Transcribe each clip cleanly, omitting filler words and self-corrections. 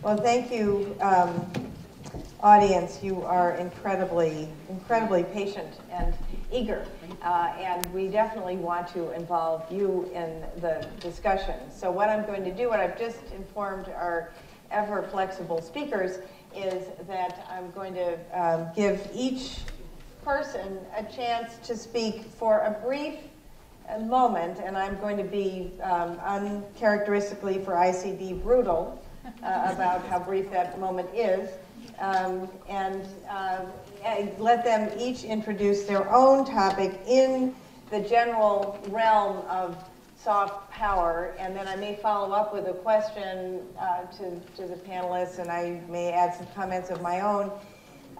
Well, thank you, audience. You are incredibly patient and eager, and we definitely want to involve you in the discussion. So what I'm going to do, what I've just informed our ever flexible speakers, is that I'm going to give each person a chance to speak for a brief moment, and I'm going to be uncharacteristically for ICD brutal about how brief that moment is, and let them each introduce their own topic in the general realm of soft power, and then I may follow up with a question to the panelists, and I may add some comments of my own.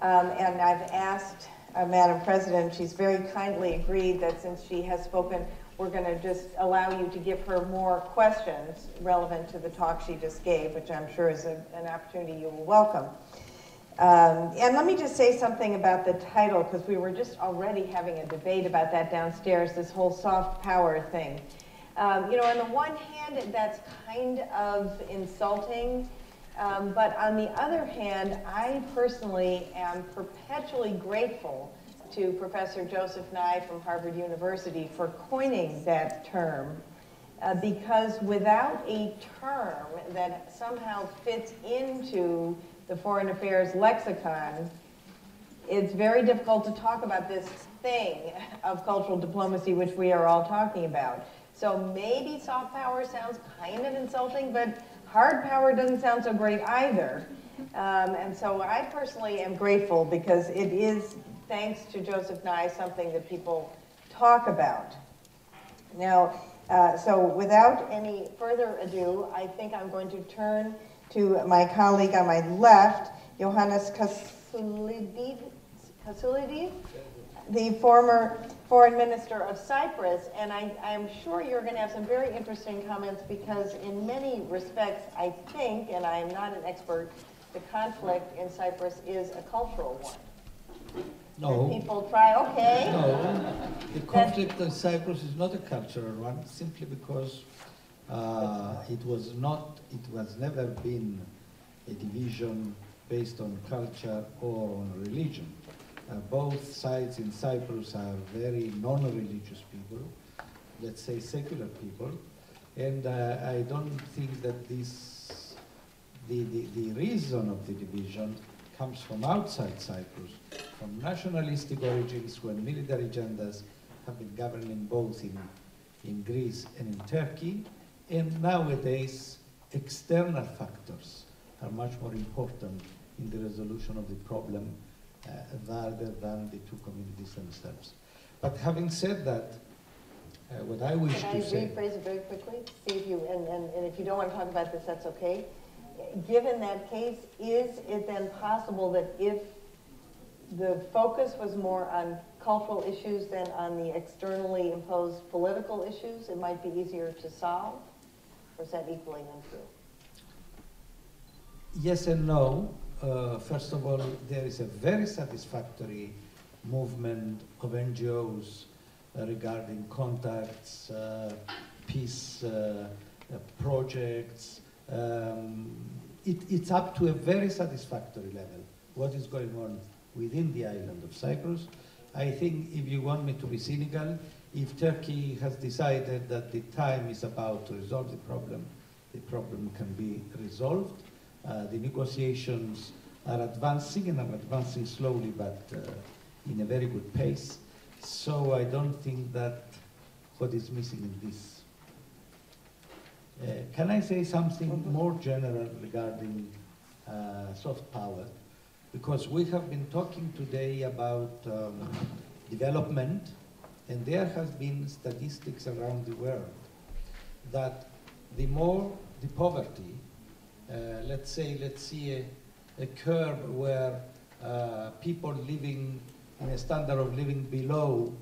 And I've asked Madam President, she's very kindly agreed that since she has spoken, we're going to just allow you to give her more questions relevant to the talk she just gave, which I'm sure is an opportunity you will welcome. And let me just say something about the title, because we were just already having a debate about that downstairs, this whole soft power thing. You know, on the one hand, that's kind of insulting, but on the other hand, I personally am perpetually grateful to Professor Joseph Nye from Harvard University for coining that term, because without a term that somehow fits into the foreign affairs lexicon, it's very difficult to talk about this thing of cultural diplomacy which we are all talking about. So maybe soft power sounds kind of insulting, but hard power doesn't sound so great either. And so I personally am grateful because it is, thanks to Joseph Nye, something that people talk about. Now, so without any further ado, I think I'm going to turn to my colleague on my left, Janez Kasulides, the former foreign minister of Cyprus, and I'm sure you're going to have some very interesting comments because in many respects, I think, and I am not an expert, the conflict in Cyprus is a cultural one. No. And people try, okay. No, the conflict in Cyprus is not a cultural one, simply because it was never been a division based on culture or on religion. Both sides in Cyprus are very non-religious people, let's say secular people, and I don't think that the reason of the division comes from outside Cyprus, from nationalistic origins when military agendas have been governing both in Greece and in Turkey, and nowadays external factors are much more important in the resolution of the problem rather than the two communities themselves. But having said that, what I wish to say... Can I rephrase it very quickly? See if you, and if you don't want to talk about this, that's okay. Given that case, is it then possible that if the focus was more on cultural issues than on the externally imposed political issues, it might be easier to solve? Or is that equally untrue? Yes and no. First of all, there is a very satisfactory movement of NGOs regarding contacts, peace projects. It's up to a very satisfactory level, what is going on within the island of Cyprus. I think, if you want me to be cynical, if Turkey has decided that the time is about to resolve the problem can be resolved. The negotiations are advancing, and are advancing slowly, but in a very good pace. So I don't think that what is missing in this. Can I say something more general regarding soft power? Because we have been talking today about development, and there has been statistics around the world that the more the poverty, let's see a curve where people living in a standard of living below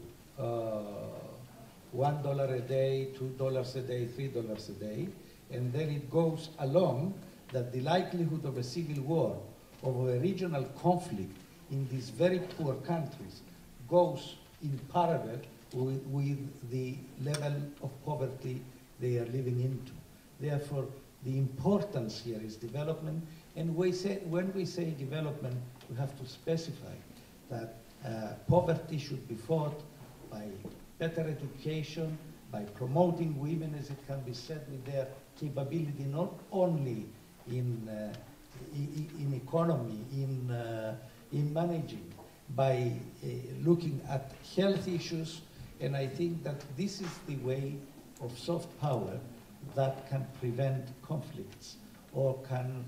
$1 a day, $2 a day, $3 a day, and then it goes along that the likelihood of a civil war, of a regional conflict in these very poor countries goes in parallel with the level of poverty they are living into. Therefore, the importance here is development, And when we say development, we have to specify that poverty should be fought by better education, by promoting women, as it can be said, with their capability not only in economy, in managing, by looking at health issues. And I think that this is the way of soft power that can prevent conflicts or can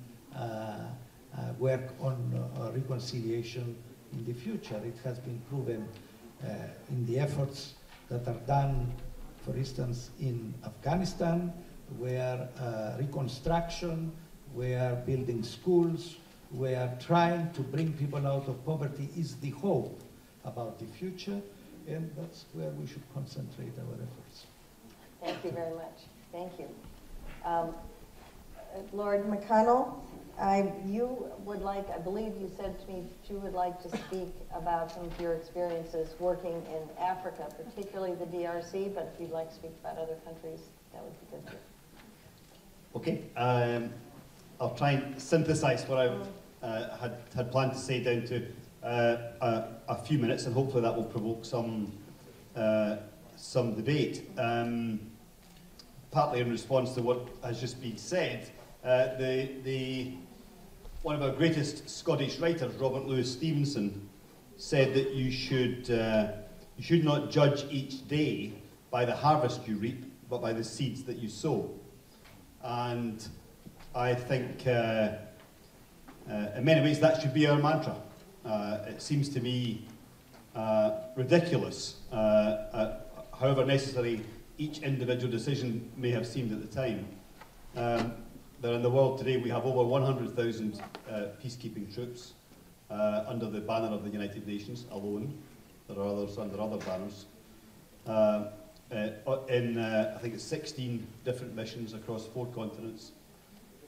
work on reconciliation in the future. It has been proven in the efforts that are done, for instance, in Afghanistan, where reconstruction, where building schools, where trying to bring people out of poverty is the hope about the future, and that's where we should concentrate our efforts. Thank you very much. Thank you. Lord McConnell, you would like, I believe you said to me that you would like to speak about some of your experiences working in Africa, particularly the DRC, but if you'd like to speak about other countries, that would be good too. Okay, I'll try and synthesize what I had planned to say down to a few minutes, and hopefully that will provoke some debate. Partly in response to what has just been said, one of our greatest Scottish writers, Robert Louis Stevenson, said that you should not judge each day by the harvest you reap, but by the seeds that you sow. And I think in many ways that should be our mantra. It seems to me ridiculous, however necessary each individual decision may have seemed at the time, that in the world today we have over 100,000 peacekeeping troops under the banner of the United Nations alone. There are others under other banners. I think it's 16 different missions across 4 continents,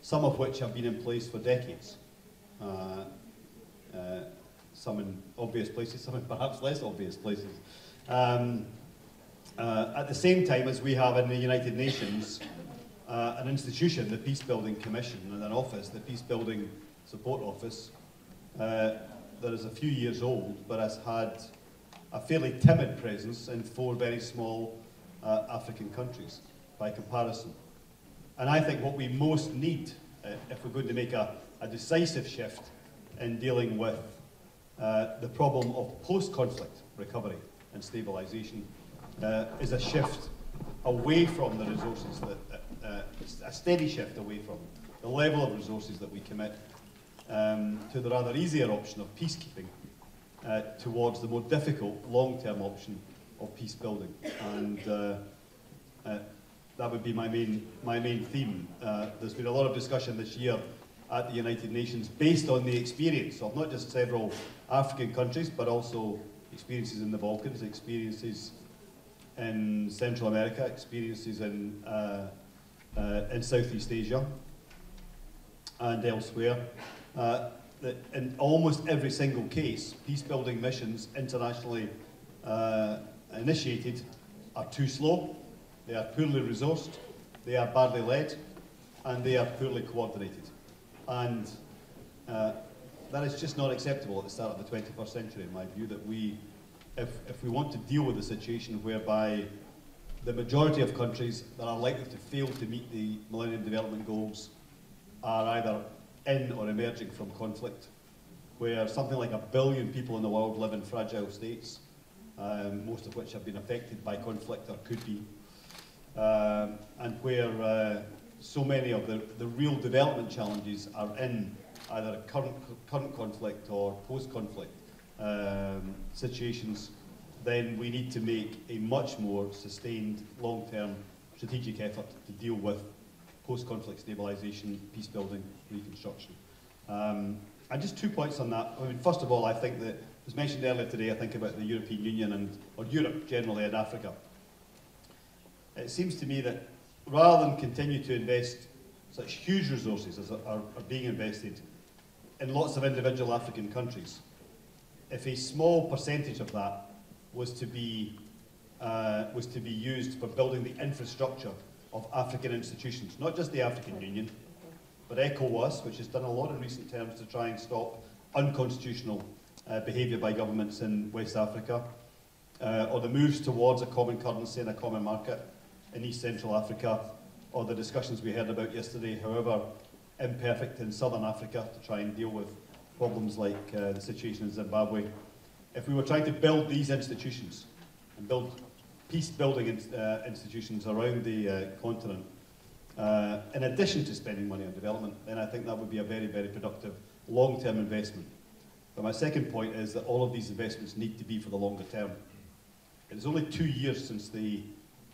some of which have been in place for decades. Some in obvious places, some in perhaps less obvious places. At the same time as we have in the United Nations an institution, the Peacebuilding Commission, and an office, the Peacebuilding Support Office, that is a few years old, but has had a fairly timid presence in 4 very small African countries by comparison. And I think what we most need, if we're going to make a decisive shift in dealing with the problem of post-conflict recovery and stabilisation, is a shift away from the resources, a steady shift away from the level of resources that we commit to the rather easier option of peacekeeping towards the more difficult long-term option of peace building. And that would be my main theme. There's been a lot of discussion this year at the United Nations based on the experience of not just several African countries, but also experiences in the Balkans, experiences in Central America, experiences in Southeast Asia and elsewhere. In almost every single case, peace-building missions internationally initiated are too slow, they are poorly resourced, they are badly led, and they are poorly coordinated. And that is just not acceptable at the start of the 21st century, in my view, that if we want to deal with a situation whereby the majority of countries that are likely to fail to meet the Millennium Development Goals are either in or emerging from conflict, where something like 1 billion people in the world live in fragile states, most of which have been affected by conflict or could be, and where so many of the real development challenges are in either current conflict or post-conflict situations, then we need to make a much more sustained, long-term strategic effort to deal with post-conflict stabilisation, peace building, reconstruction. And just 2 points on that. I mean, first of all, I think that, as mentioned earlier today, I think about the European Union or Europe generally and Africa. It seems to me that rather than continue to invest such huge resources as are being invested in lots of individual African countries, if a small percentage of that was to be used for building the infrastructure of African institutions, not just the African Union, but ECOWAS, which has done a lot in recent terms to try and stop unconstitutional behaviour by governments in West Africa, or the moves towards a common currency and a common market in East Central Africa, or the discussions we heard about yesterday, however imperfect, in Southern Africa to try and deal with problems like the situation in Zimbabwe. If we were trying to build these institutions and build peace-building institutions around the continent, in addition to spending money on development, then I think that would be a very, very productive long-term investment. But my second point is that all of these investments need to be for the longer term. It is only 2 years since the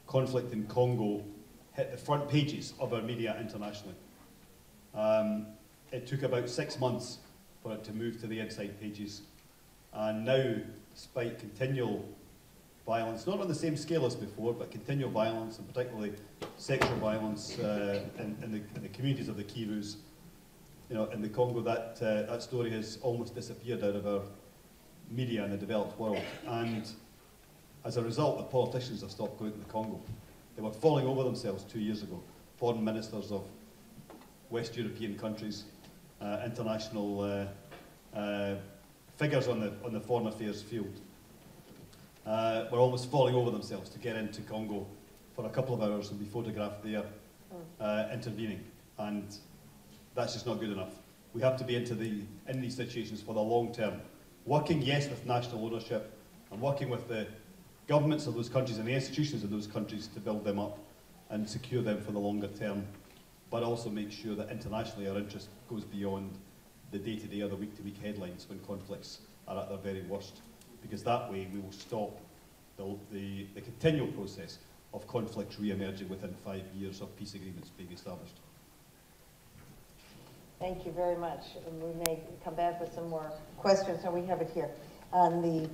conflict in Congo hit the front pages of our media internationally. It took about 6 months for it to move to the inside pages. And now, despite continual violence, not on the same scale as before, but continual violence, and particularly sexual violence in the communities of the Kirus, in the Congo, that story has almost disappeared out of our media in the developed world. And as a result, the politicians have stopped going to the Congo. They were falling over themselves 2 years ago. Foreign ministers of West European countries, international figures on the foreign affairs field, were almost falling over themselves to get into Congo for a couple of hours and be photographed there intervening. And that's just not good enough. We have to be in these situations for the long term, working, yes, with national ownership, and working with the governments of those countries and the institutions of those countries to build them up and secure them for the longer term, but also make sure that internationally our interest goes beyond the day-to-day or the week-to-week headlines when conflicts are at their very worst, because that way we will stop the continual process of conflicts re-emerging within 5 years of peace agreements being established. Thank you very much. And we may come back with some more questions. So we have it here on the,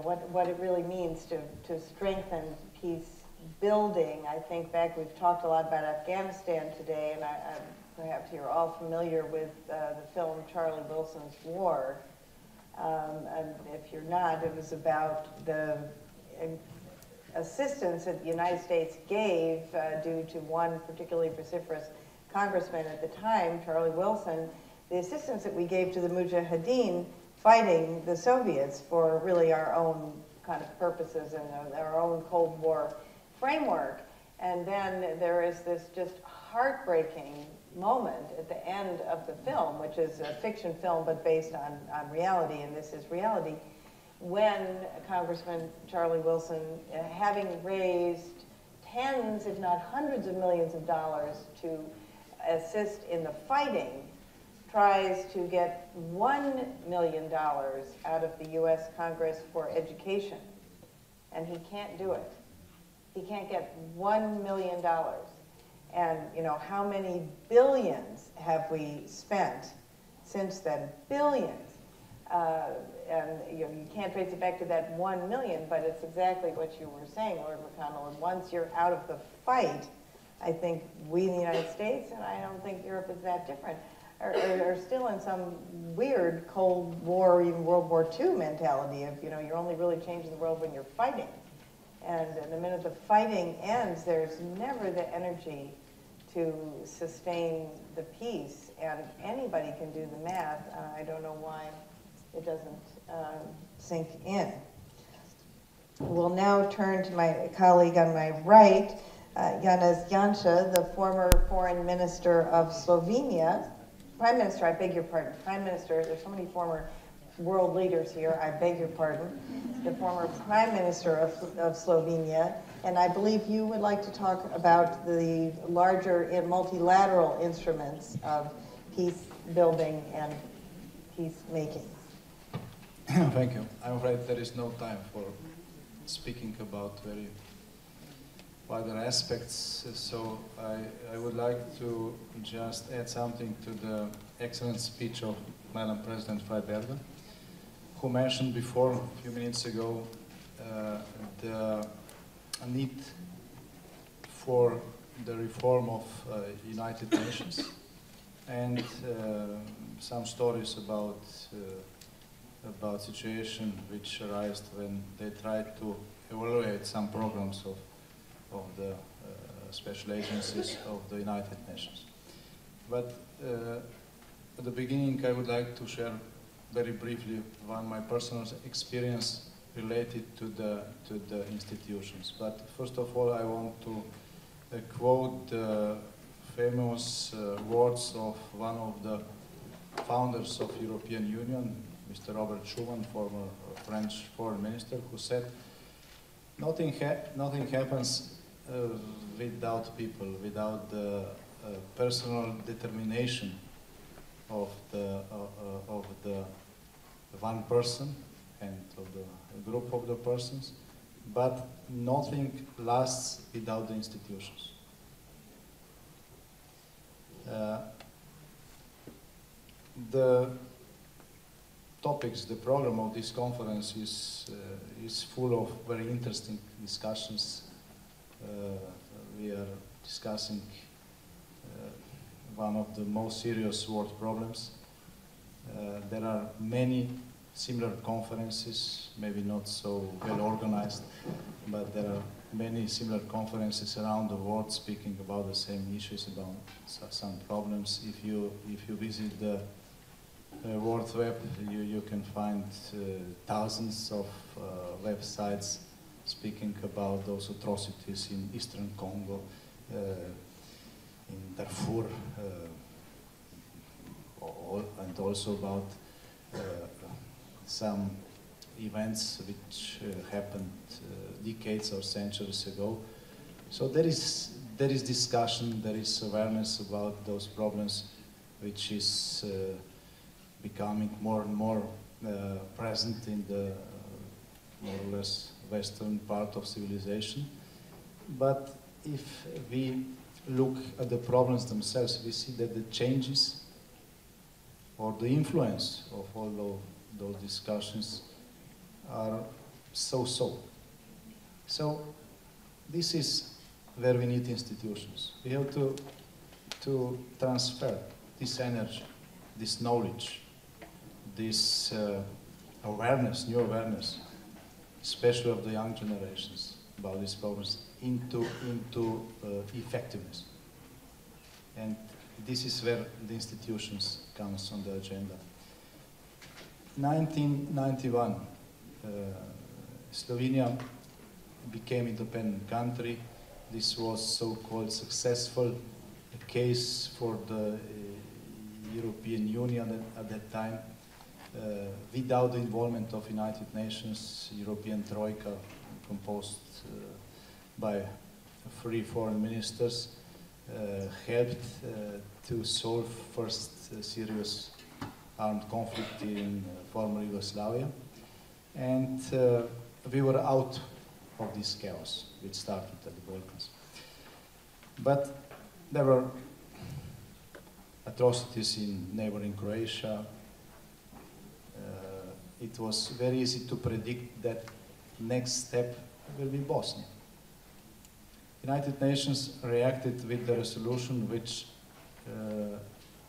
what it really means to strengthen peace building. I think back, we've talked a lot about Afghanistan today, and perhaps you're all familiar with the film Charlie Wilson's War. And if you're not, it was about the assistance that the United States gave due to one particularly vociferous congressman at the time, Charlie Wilson, the assistance that we gave to the Mujahideen fighting the Soviets for really our own kind of purposes and our own Cold War framework. And then there is this just heartbreaking moment at the end of the film, which is a fiction film but based on reality, and this is reality, when Congressman Charlie Wilson, having raised tens, if not hundreds of millions of dollars to assist in the fighting, tries to get $1 million out of the U.S. Congress for education, and he can't do it. He can't get $1 million. And how many billions have we spent since then? Billions. And you can't trace it back to that 1 million, but it's exactly what you were saying, Lord McConnell. And once you're out of the fight, I think we in the United States, and I don't think Europe is that different, are still in some weird Cold War, even World War II mentality of, you're only really changing the world when you're fighting. And the minute the fighting ends, there's never the energy to sustain the peace. And anybody can do the math. I don't know why it doesn't sink in. We'll now turn to my colleague on my right, Janez Jansa, the former Foreign Minister of Slovenia. Prime Minister, I beg your pardon. Prime Minister, there's so many former world leaders here, I beg your pardon. The former Prime Minister of Slovenia. And I believe you would like to talk about the larger multilateral instruments of peace building and peacemaking. Thank you. I'm afraid there is no time for speaking about very wider aspects, so I would like to just add something to the excellent speech of Madam President Freiberger, who mentioned before, a few minutes ago, the need for the reform of United Nations and some stories about situation which arose when they tried to evaluate some programs of the special agencies of the United Nations. But at the beginning, I would like to share very briefly my personal experience related to the institutions. But first of all, I want to quote the famous words of one of the founders of European Union, Mr. Robert Schuman, former French foreign minister, who said, nothing happens without people, without the personal determination of the one person and of the group of the persons, but nothing lasts without the institutions. The topics, the program of this conference is full of very interesting discussions. We are discussing one of the most serious world problems. There are many similar conferences, maybe not so well organized, but there are many similar conferences around the world speaking about the same issues, about some problems. If you visit the World Web, you can find thousands of websites speaking about those atrocities in Eastern Congo, in Darfur, and also about some events which happened decades or centuries ago. So there is discussion, there is awareness about those problems, which is becoming more and more present in the more or less Western part of civilization. But if we look at the problems themselves, we see that the changes or the influence of all of those discussions are so-so. So this is where we need institutions. We have to transfer this energy, this knowledge, this awareness, new awareness, especially of the young generations about these problems, into effectiveness. And this is where the institutions comes on the agenda. 1991, Slovenia became independent country. This was so-called successful case for the European Union at that time. Without the involvement of United Nations, European Troika, composed by 3 foreign ministers, helped to solve first serious armed conflict in former Yugoslavia. And we were out of this chaos which started at the Balkans. But there were atrocities in neighboring Croatia. It was very easy to predict that next step will be Bosnia. United Nations reacted with the resolution which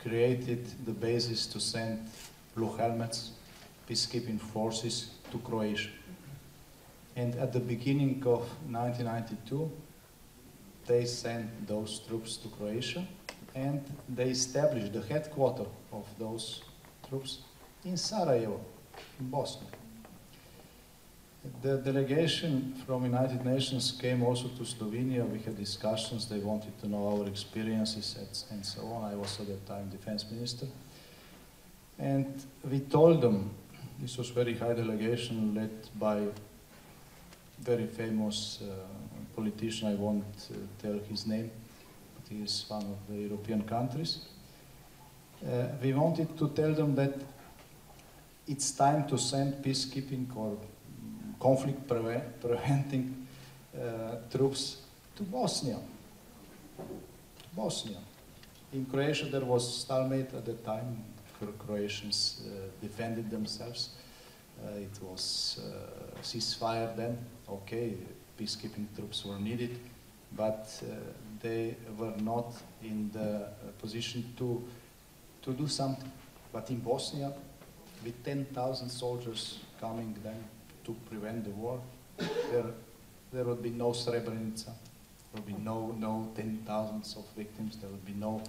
created the basis to send Blue Helmets, peacekeeping forces, to Croatia. And at the beginning of 1992, they sent those troops to Croatia, and they established the headquarters of those troops in Sarajevo, in Bosnia. The delegation from United Nations came also to Slovenia. We had discussions. They wanted to know our experiences and so on. I was at that time defense minister. And we told them, this was very high delegation led by very famous politician, I won't tell his name, but he is one of the European countries. We wanted to tell them that it's time to send peacekeeping or conflict preventing troops to Bosnia. Bosnia. In Croatia there was stalemate at the time. Croatians defended themselves. It was ceasefire then. Okay, peacekeeping troops were needed, but they were not in the position to do something. But in Bosnia, with 10,000 soldiers coming then to prevent the war, there would be no Srebrenica will be no 10,000s of victims. There will be no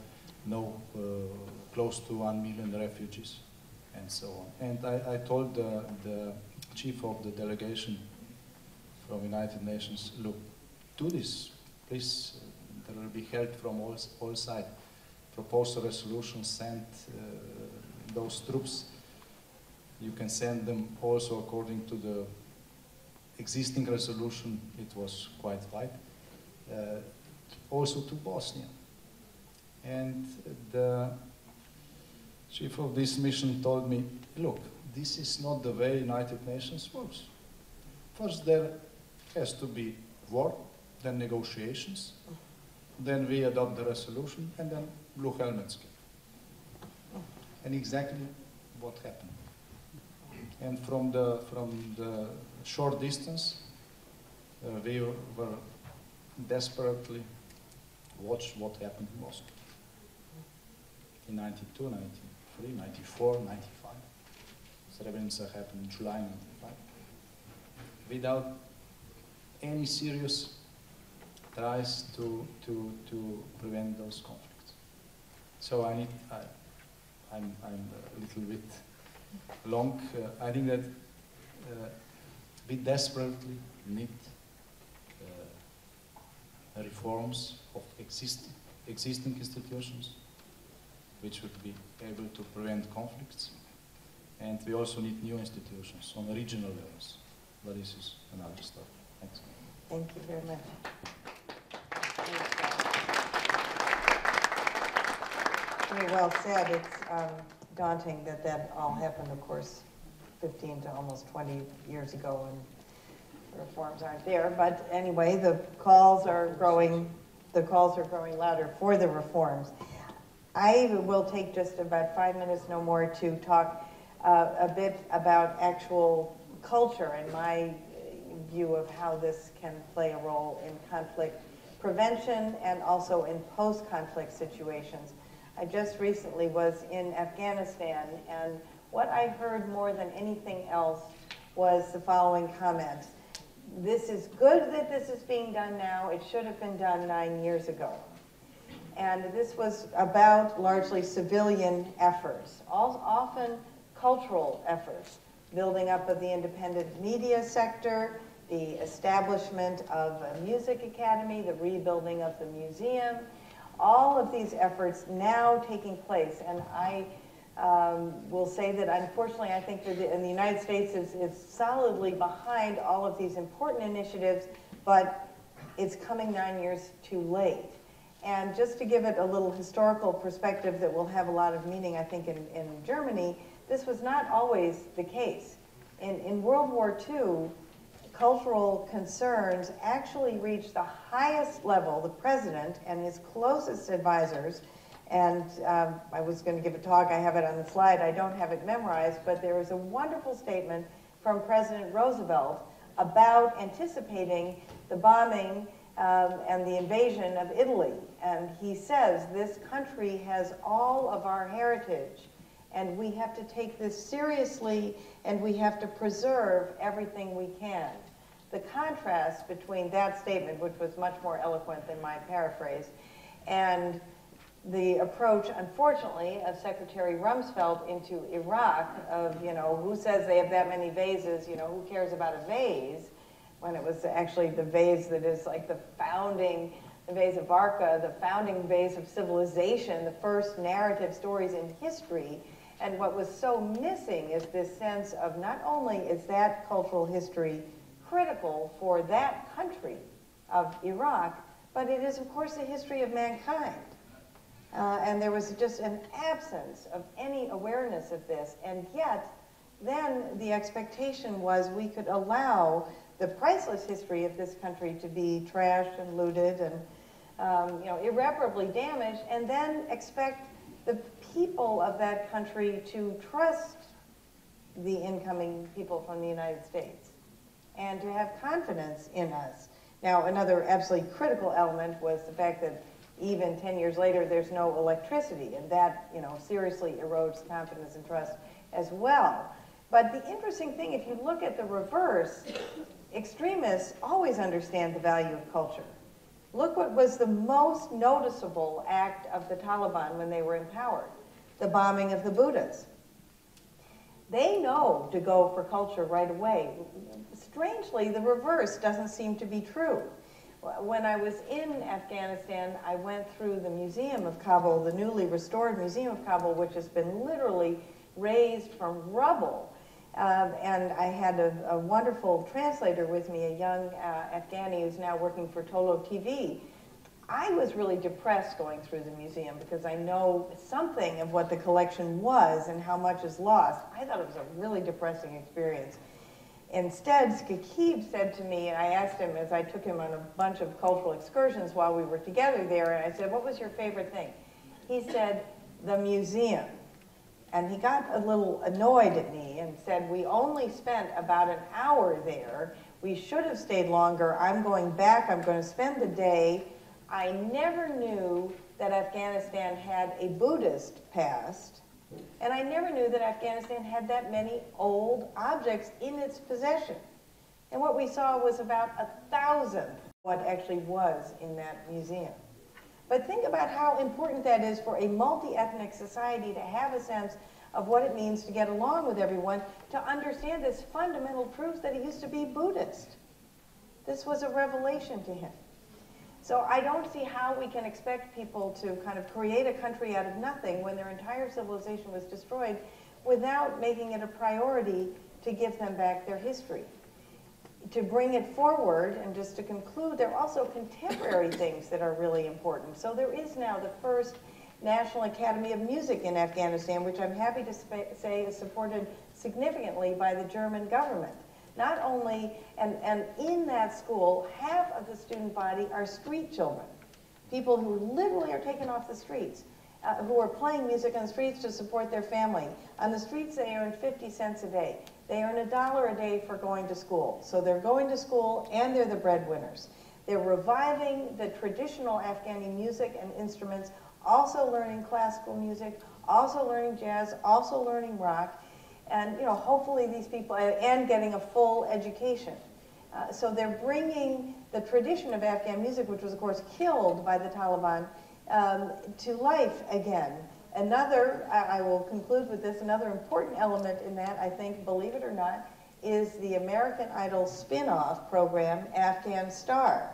close to 1 million refugees, and so on. And I told the chief of the delegation from United Nations, look, do this, please. There will be help from all sides. Propose a resolution, send those troops. You can send them also according to the existing resolution. It was quite wide. Also to Bosnia. And the chief of this mission told me, look, this is not the way United Nations works. First there has to be war, then negotiations, then we adopt the resolution, and then blue helmets came. And exactly what happened. And from the short distance, we were desperately watched what happened in Moscow. In 92, 93, 94, 95. Srebrenica happened in July 95. Without any serious tries to prevent those conflicts. So I'm a little bit long. I think that we desperately need reforms of existing institutions, which would be able to prevent conflicts. And we also need new institutions on regional levels. But this is another stuff. Thanks. Thank you very much. Very well said. It's daunting that that all happened, of course, 15 to almost 20 years ago, and the reforms aren't there. But anyway, the calls are growing louder for the reforms. I will take just about 5 minutes, no more, to talk a bit about actual culture and my view of how this can play a role in conflict prevention and also in post-conflict situations. I just recently was in Afghanistan, and what I heard more than anything else was the following comments. This is good that this is being done now. It should have been done 9 years ago. And this was about largely civilian efforts, often cultural efforts, building up of the independent media sector, the establishment of a music academy, the rebuilding of the museum, all of these efforts now taking place. And I will say that unfortunately I think that in the United States is solidly behind all of these important initiatives, but it's coming 9 years too late. And just to give it a little historical perspective that will have a lot of meaning, I think, in Germany, this was not always the case. In World War II, cultural concerns actually reached the highest level. The president and his closest advisors, and I was going to give a talk, I have it on the slide, I don't have it memorized, but there is a wonderful statement from President Roosevelt about anticipating the bombing and the invasion of Italy. And he says, this country has all of our heritage, and we have to take this seriously, and we have to preserve everything we can. The contrast between that statement, which was much more eloquent than my paraphrase, and the approach, unfortunately, of Secretary Rumsfeld into Iraq of, you know, who says they have that many vases, you know, who cares about a vase, when it was actually the vase that is like the vase of Barca, the founding vase of civilization, the first narrative stories in history. And what was so missing is this sense of not only is that cultural history critical for that country of Iraq, but it is, of course, the history of mankind. And there was just an absence of any awareness of this. And yet, then the expectation was we could allow the priceless history of this country to be trashed and looted and you know, irreparably damaged, and then expect the people of that country to trust the incoming people from the United States and to have confidence in us. Now, another absolutely critical element was the fact that even 10 years later, there's no electricity, and that, you know, seriously erodes confidence and trust as well. But the interesting thing, if you look at the reverse, extremists always understand the value of culture. Look what was the most noticeable act of the Taliban when they were in power, the bombing of the Buddhas. They know to go for culture right away. Strangely, the reverse doesn't seem to be true. When I was in Afghanistan, I went through the Museum of Kabul, the newly restored Museum of Kabul, which has been literally raised from rubble. And I had a wonderful translator with me, a young Afghani who's now working for Tolo TV. I was really depressed going through the museum because I know something of what the collection was and how much is lost. I thought it was a really depressing experience. Instead, Skakib said to me, and I asked him as I took him on a bunch of cultural excursions while we were together there, and I said, what was your favorite thing? He said, the museum. And he got a little annoyed at me and said, we only spent about an hour there. We should have stayed longer. I'm going back. I'm going to spend the day. I never knew that Afghanistan had a Buddhist past. And I never knew that Afghanistan had that many old objects in its possession. And what we saw was about 1,000 what actually was in that museum. But think about how important that is for a multi-ethnic society to have a sense of what it means to get along with everyone, to understand this fundamental truth that he used to be Buddhist. This was a revelation to him. So I don't see how we can expect people to kind of create a country out of nothing when their entire civilization was destroyed without making it a priority to give them back their history. To bring it forward, and just to conclude, there are also contemporary things that are really important. So there is now the first National Academy of Music in Afghanistan, which I'm happy to say is supported significantly by the German government. Not only, and in that school, half of the student body are street children, people who literally are taken off the streets, who are playing music on the streets to support their family. On the streets, they earn 50 cents a day. They earn $1 a day for going to school. So they're going to school and they're the breadwinners. They're reviving the traditional Afghani music and instruments, also learning classical music, also learning jazz, also learning rock. And hopefully these people, and getting a full education. So they're bringing the tradition of Afghan music, which was of course killed by the Taliban, to life again. Another, I will conclude with this, another important element in that, I think, believe it or not, is the American Idol spin-off program, Afghan Star,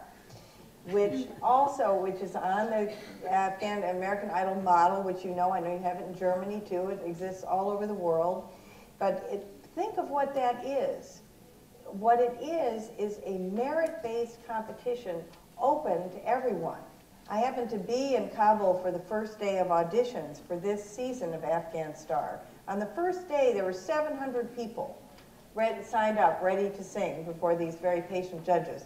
which is on the American Idol model, which I know you have it in Germany too, it exists all over the world. But think of what that is. What it is a merit-based competition open to everyone. I happened to be in Kabul for the first day of auditions for this season of Afghan Star. On the first day, there were 700 people signed up, ready to sing before these very patient judges,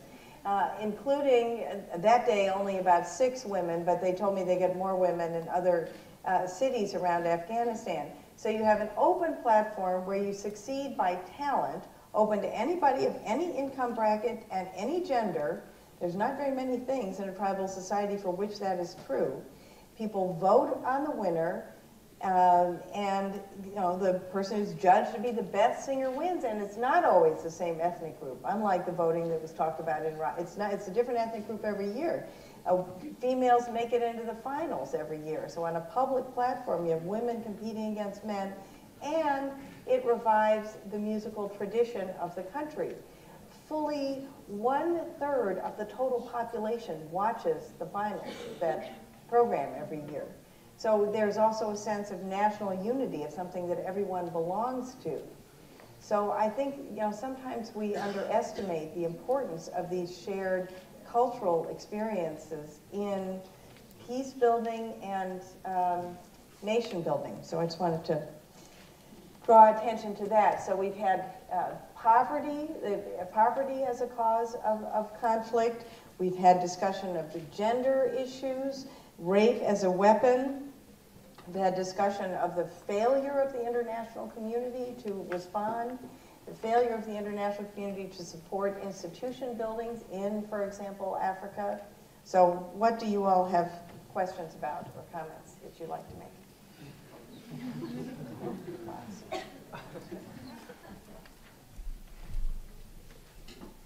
including that day only about 6 women, but they told me they get more women in other cities around Afghanistan. So you have an open platform where you succeed by talent, open to anybody of any income bracket and any gender. There's not very many things in a tribal society for which that is true. People vote on the winner, and the person who's judged to be the best singer wins, and it's not always the same ethnic group, unlike the voting that was talked about in rock. It's a different ethnic group every year. Females make it into the finals every year. So on a public platform, you have women competing against men, and it revives the musical tradition of the country. Fully 1/3 of the total population watches the finals of that program every year. So there's also a sense of national unity, of something that everyone belongs to. So I think, sometimes we underestimate the importance of these shared cultural experiences in peace building and nation building. So I just wanted to draw attention to that. So we've had poverty as a cause of conflict. We've had discussion of the gender issues, rape as a weapon. We've had discussion of the failure of the international community to respond, the failure of the international community to support institution buildings in, for example, Africa. So what do you all have questions about or comments that you'd like to make?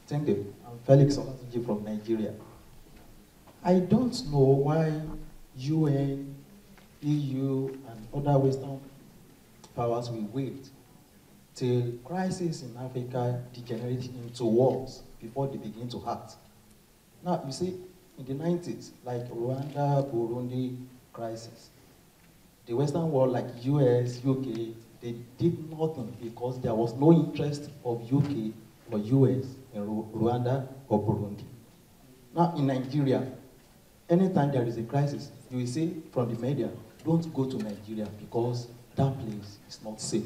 Thank you. I'm Felix Olatunji from Nigeria. I don't know why UN, EU, and other Western powers will wait till crises in Africa degenerate into wars before they begin to act. Now, you see, in the 90s, like Rwanda, Burundi crisis, the Western world, like US, UK, they did nothing because there was no interest of UK or US in Rwanda or Burundi. Now, in Nigeria, anytime there is a crisis, you will say from the media, don't go to Nigeria because that place is not safe.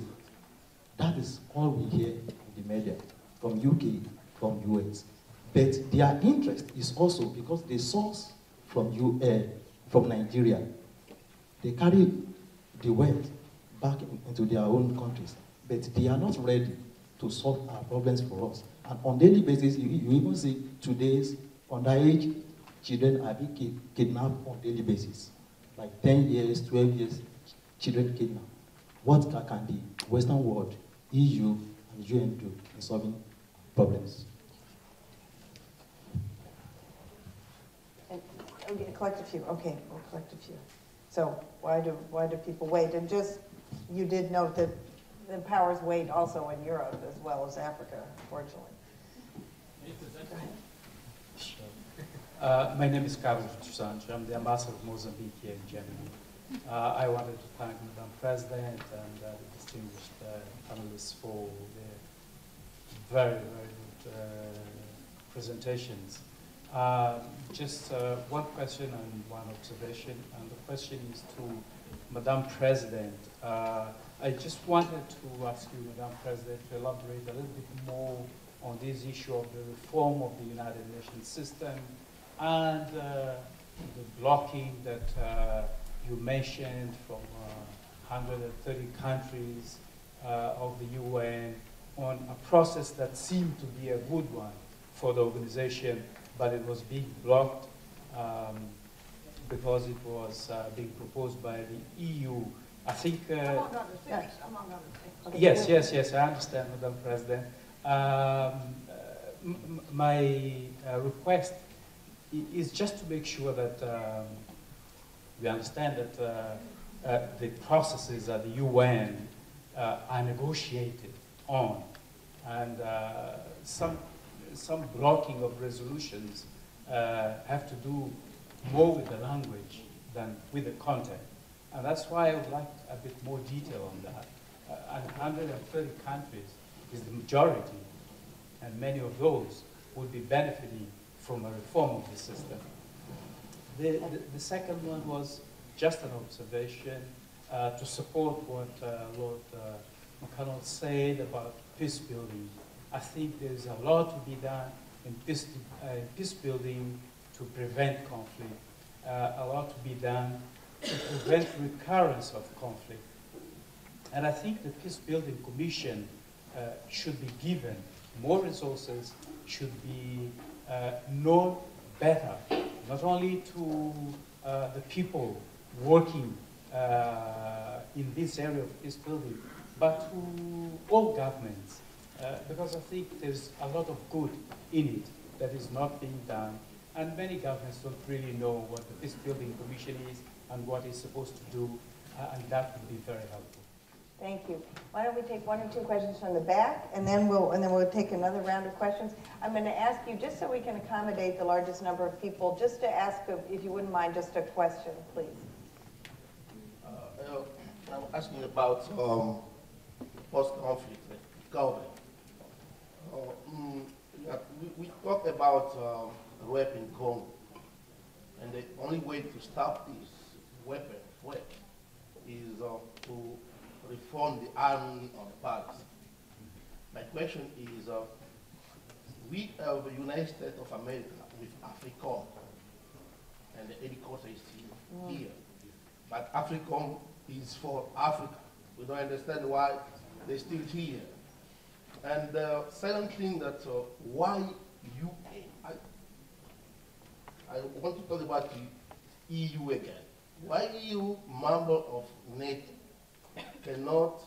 That is all we hear in the media, from UK, from US. But their interest is also because they source from Nigeria. They carry the wealth back into their own countries, but they are not ready to solve our problems for us. And on a daily basis, you even see today's underage children are being kidnapped on a daily basis. Like 10 years, 12 years, children kidnapped. What can the Western world, EU, and UN do in solving problems? And, okay, collect a few. Okay, we'll collect a few. So why do people wait? And just, you did note that the powers wait also in Europe as well as Africa, unfortunately. My name is Carlos Sancho. I'm the ambassador of Mozambique here in Germany. I wanted to thank Madam President and the distinguished panelists for their very, very good presentations. Just one question and one observation, and the question is to Madam President. I just wanted to ask you, Madam President, to elaborate a little bit more on this issue of the reform of the United Nations system and the blocking that you mentioned from 130 countries of the UN on a process that seemed to be a good one for the organization, but it was being blocked because it was being proposed by the EU. I think... among other things. Okay. Yes, I understand, Madam President. My request is just to make sure that we understand that the processes at the UN are negotiated on, and some blocking of resolutions have to do more with the language than with the content. And that's why I would like a bit more detail on that. And 130 countries is the majority, and many of those would be benefiting from a reform of the system. The second one was just an observation to support what Lord McConnell said about peace building. I think there's a lot to be done in peace building to prevent conflict, a lot to be done to prevent recurrence of conflict. And I think the Peace Building Commission should be given more resources, should be known better, not only to the people working in this area of peace building, but to all governments, because I think there's a lot of good in it that is not being done, and many governments don't really know what the Peace Building Commission is and what it's supposed to do, and that would be very helpful. Thank you. Why don't we take one or two questions from the back, and then we'll take another round of questions. I'm going to ask you, just so we can accommodate the largest number of people, just to ask, if you wouldn't mind, just a question, please. I'm asking about post-conflict recovery. We talked about rape in Congo, and the only way to stop this weapon threat is to reform the army of the parties. My question is, we have the United States of America with AFRICOM, and the headquarters is here. But AFRICOM is for Africa. We don't understand why they're still here. And the second thing that why I want to talk about the EU again. Why EU, member of NATO, cannot,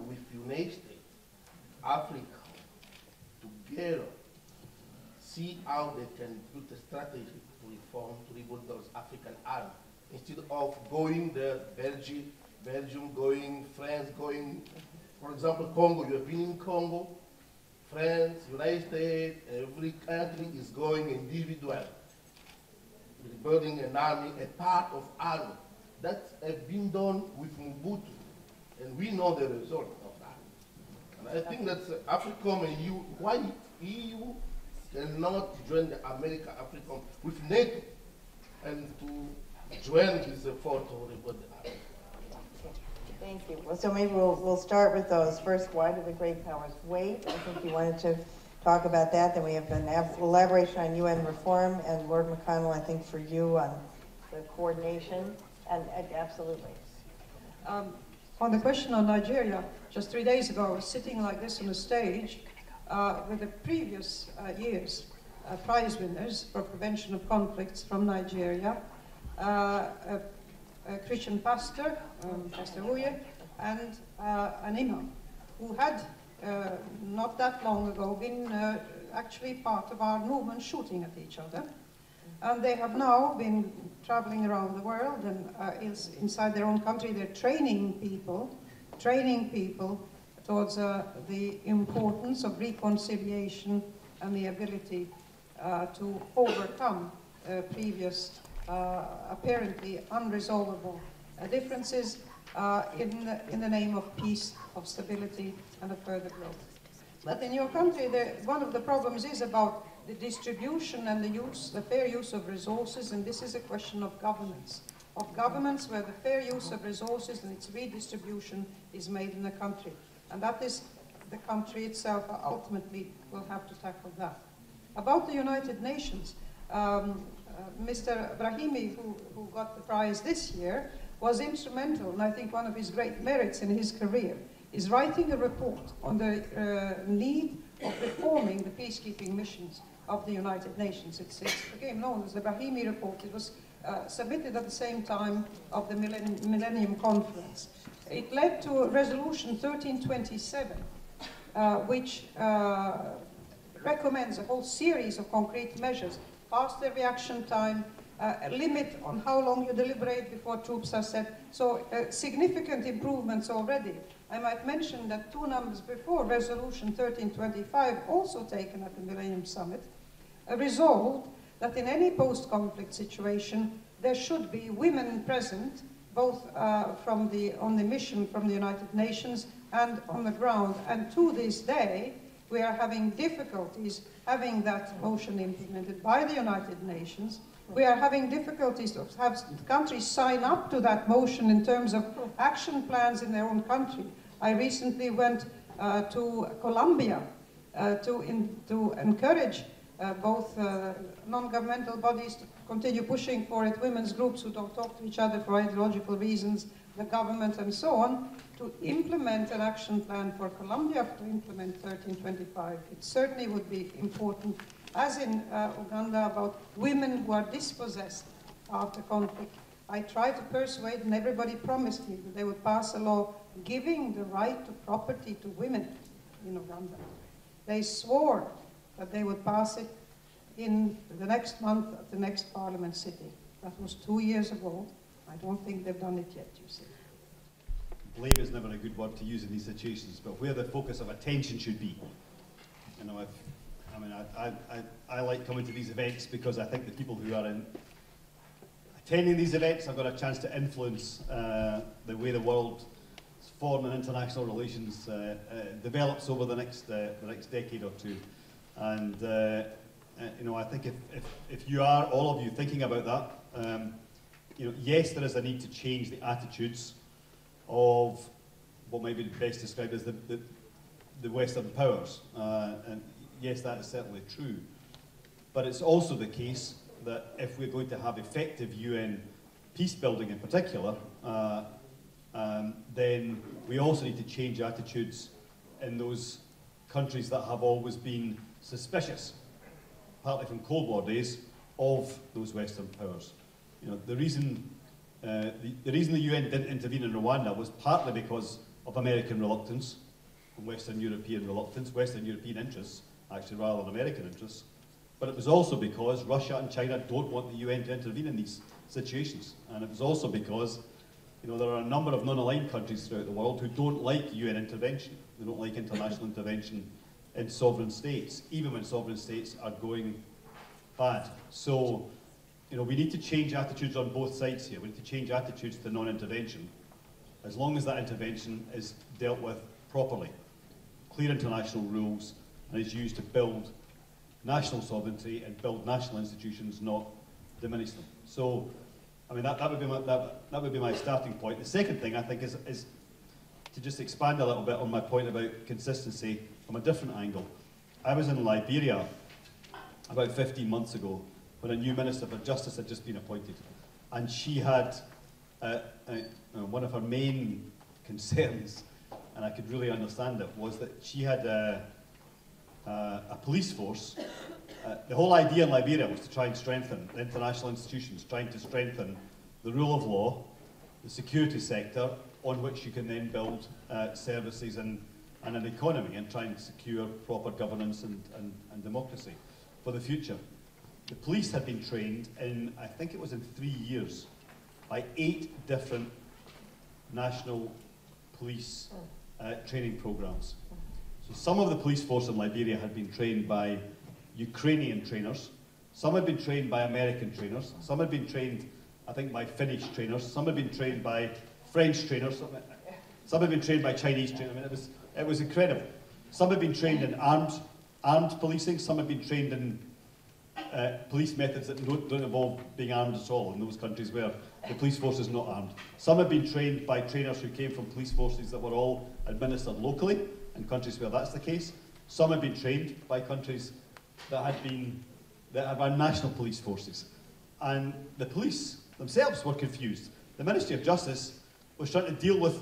with United States, Africa, together, see how they can put a strategy to reform, to rebuild those African arms. Instead of going there, Belgium going, France going, for example, Congo, you have been in Congo, France, United States, every country is going individual, rebuilding an army, a part of army. That has been done with Mobutu, and we know the result of that. And I think that AFRICOM and EU, why EU cannot join the Africa-AFRICOM with NATO and to join this effort to rebuild the army. Thank you. Well, so maybe we'll start with those. First, why do the great powers wait? I think you wanted to talk about that. Then we have an elaboration on UN reform, and Lord McConnell, I think for you on the coordination, and absolutely. On the question on Nigeria, just 3 days ago, I was sitting like this on a stage with the previous year's prize winners for prevention of conflicts from Nigeria, a Christian pastor, Pastor Uye, and an imam, who had not that long ago been actually part of our movement shooting at each other. And they have now been traveling around the world, and inside their own country they're training people towards the importance of reconciliation and the ability to overcome previous apparently unresolvable differences in the name of peace, of stability, and of further growth. But in your country, one of the problems is about the distribution and the fair use of resources, and this is a question of governance where the fair use of resources and its redistribution is made in the country. And that is the country itself ultimately will have to tackle that. About the United Nations, Mr. Brahimi, who got the prize this year, was instrumental, and I think one of his great merits in his career is writing a report on the need of reforming the peacekeeping missions of the United Nations. It became known as the Brahimi Report. It was submitted at the same time of the Millennium Conference. It led to Resolution 1327, which recommends a whole series of concrete measures: faster reaction time, a limit on how long you deliberate before troops are set. So significant improvements already. I might mention that 2 numbers before, Resolution 1325, also taken at the Millennium Summit, resolved that in any post-conflict situation, there should be women present, both on the mission from the United Nations and on the ground. And to this day, we are having difficulties having that motion implemented by the United Nations. We are having difficulties to have countries sign up to that motion in terms of action plans in their own country. I recently went to Colombia to encourage both non-governmental bodies to continue pushing for it, women's groups who don't talk to each other for ideological reasons, the government and so on, to implement an action plan for Colombia to implement 1325. It certainly would be important, as in Uganda, about women who are dispossessed after conflict. I tried to persuade, and everybody promised me that they would pass a law giving the right to property to women in Uganda. They swore that they would pass it in the next month at the next parliament sitting. That was 2 years ago. I don't think they've done it yet, you see. Blame is never a good word to use in these situations, but where the focus of attention should be. You know, I like coming to these events because I think the people who are attending these events have got a chance to influence the way the world's foreign and international relations develops over the next decade or two. And you know, I think if you are, all of you, thinking about that, you know, yes, there is a need to change the attitudes of what might be best described as the Western powers. And yes, that is certainly true. But it's also the case that if we're going to have effective UN peacebuilding in particular, then we also need to change attitudes in those countries that have always been suspicious, partly from Cold War days, of those Western powers. You know, the reason the UN didn't intervene in Rwanda was partly because of American reluctance, and Western European reluctance, Western European interests, actually, rather than American interests. But it was also because Russia and China don't want the UN to intervene in these situations. And it was also because, you know, there are a number of non-aligned countries throughout the world who don't like UN intervention. They don't like international intervention in sovereign states, even when sovereign states are going bad. So, you know, we need to change attitudes on both sides here. We need to change attitudes to non-intervention, as long as that intervention is dealt with properly. Clear international rules, and is used to build national sovereignty and build national institutions, not diminish them. So, I mean, that would be my starting point. The second thing, I think, is to just expand a little bit on my point about consistency from a different angle. I was in Liberia about 15 months ago when a new Minister for Justice had just been appointed. And she had, one of her main concerns, and I could really understand it, was that she had a police force. The whole idea in Liberia was to try and strengthen the international institutions, trying to strengthen the rule of law, the security sector, on which you can then build services and an economy, and try and secure proper governance and democracy for the future. The police had been trained in, I think it was in 3 years, by 8 different national police training programs. So some of the police force in Liberia had been trained by Ukrainian trainers, some had been trained by American trainers, some had been trained, I think, by Finnish trainers, some had been trained by French trainers, some had been trained by Chinese trainers. I mean, it was incredible. Some had been trained in armed policing, some had been trained in police methods that don't involve being armed at all in those countries where the police force is not armed. Some have been trained by trainers who came from police forces that were all administered locally in countries where that's the case. Some have been trained by countries that had run national police forces. And the police themselves were confused. The Ministry of Justice was trying to deal with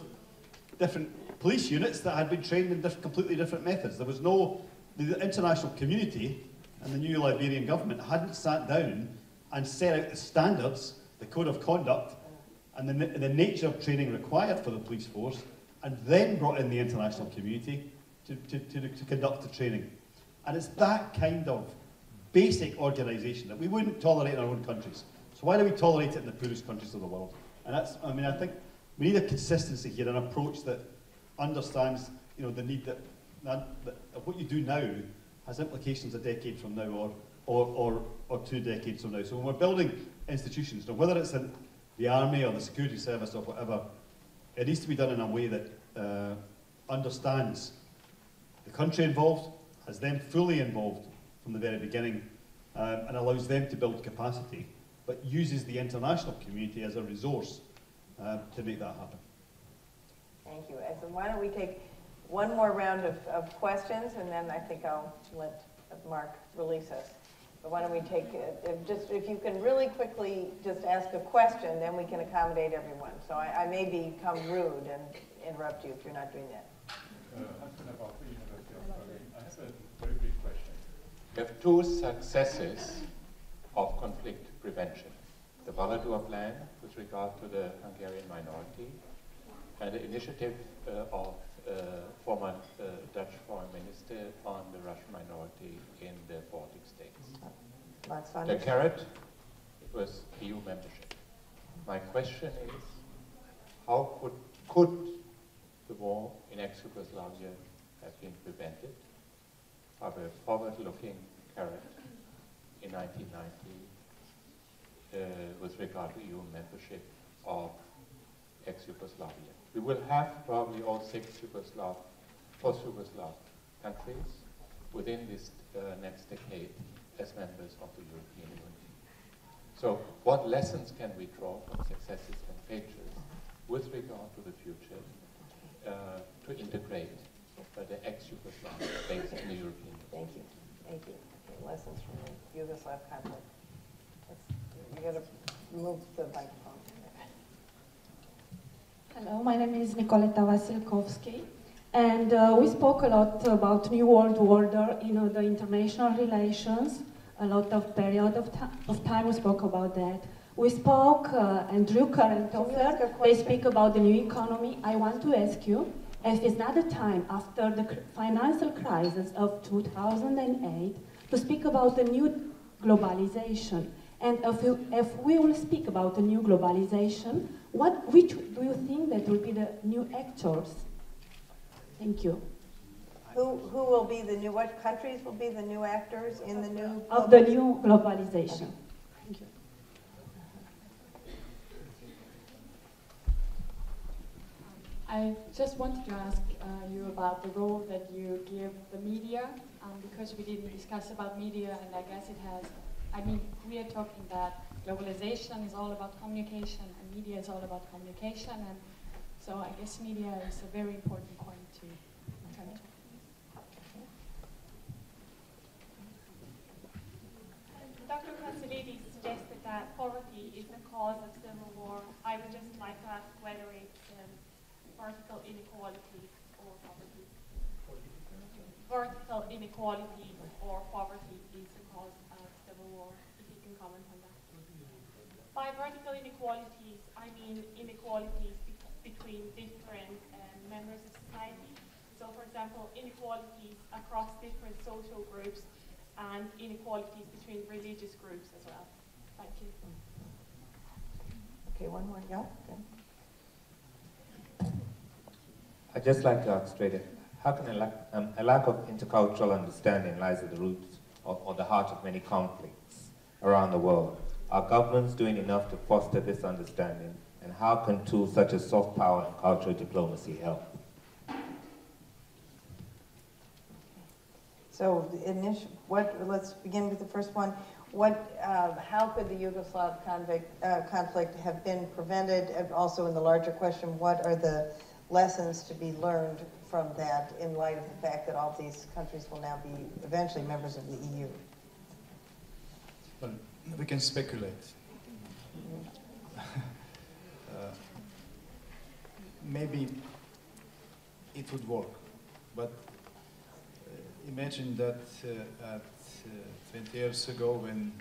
different police units that had been trained in completely different methods. There was the international community and the new Liberian government hadn't sat down and set out the standards, the code of conduct, and the nature of training required for the police force, and then brought in the international community to conduct the training. And it's that kind of basic organisation that we wouldn't tolerate in our own countries. So why do we tolerate it in the poorest countries of the world? And that's, I mean, I think we need a consistency here, an approach that understands, you know, the need that what you do now has implications a decade from now or 2 decades from now. So when we're building institutions, now whether it's in the army or the security service or whatever, it needs to be done in a way that understands the country involved, has them fully involved from the very beginning, and allows them to build capacity, but uses the international community as a resource to make that happen. Thank you. And so why don't we take one more round of questions, and then I think I'll let Mark release us. But why don't we take, if you can really quickly just ask a question, then we can accommodate everyone. So I may become rude and interrupt you if you're not doing that. I have a very brief question. We have 2 successes of conflict prevention. The Valadur plan with regard to the Hungarian minority, and the initiative of former Dutch foreign minister on the Russian minority in the Baltic states. The carrot was EU membership. My question is, how could the war in ex-Yugoslavia have been prevented by a forward-looking carrot in 1990 with regard to EU membership of ex-Yugoslavia? We will have probably all 6 post-Yugoslav countries within this next decade as members of the European Union. So what lessons can we draw from successes and failures with regard to the future to integrate the ex-Yugoslav states in the European Union? Thank you. Thank you. Okay, lessons from the Yugoslav conflict. You got to move the microphone. Hello, my name is Nicoleta Vasilkovsky, and we spoke a lot about New World Order in the international relations, a lot of period of time we spoke about that. We spoke, and Drew Current offered, they speak about the new economy. I want to ask you, if it's not the time after the financial crisis of 2008 to speak about the new globalization. And if we will speak about the new globalization, which do you think that will be the new actors? Thank you. Who will be the new, what countries will be the new actors in the new? Of the new globalization. Thank you. I just wanted to ask you about the role that you give the media, because we didn't discuss about media, and I guess it has, I mean, we are talking that globalization is all about communication, and media is all about communication, and so I guess media is a very important point to turn to. Dr. Vasilidis suggested that poverty is the cause of civil war. I would just like to ask whether it's vertical inequalities or poverty. Vertical inequality or poverty is the cause of civil war, if you can comment on that. By vertical inequalities, I mean inequalities between different members of society. So for example, inequalities across different social groups and inequalities between religious groups as well. Thank you. Okay, one more, yeah. Okay. I'd just like to ask straight, how can a lack of intercultural understanding lies at the roots or the heart of many conflicts around the world? Are governments doing enough to foster this understanding? And how can tools such as soft power and cultural diplomacy help? So, let's begin with the first one. How could the Yugoslav conflict have been prevented? And also in the larger question, what are the lessons to be learned from that in light of the fact that all these countries will now be eventually members of the EU? Well, we can speculate. Maybe it would work, but imagine that 20 years ago when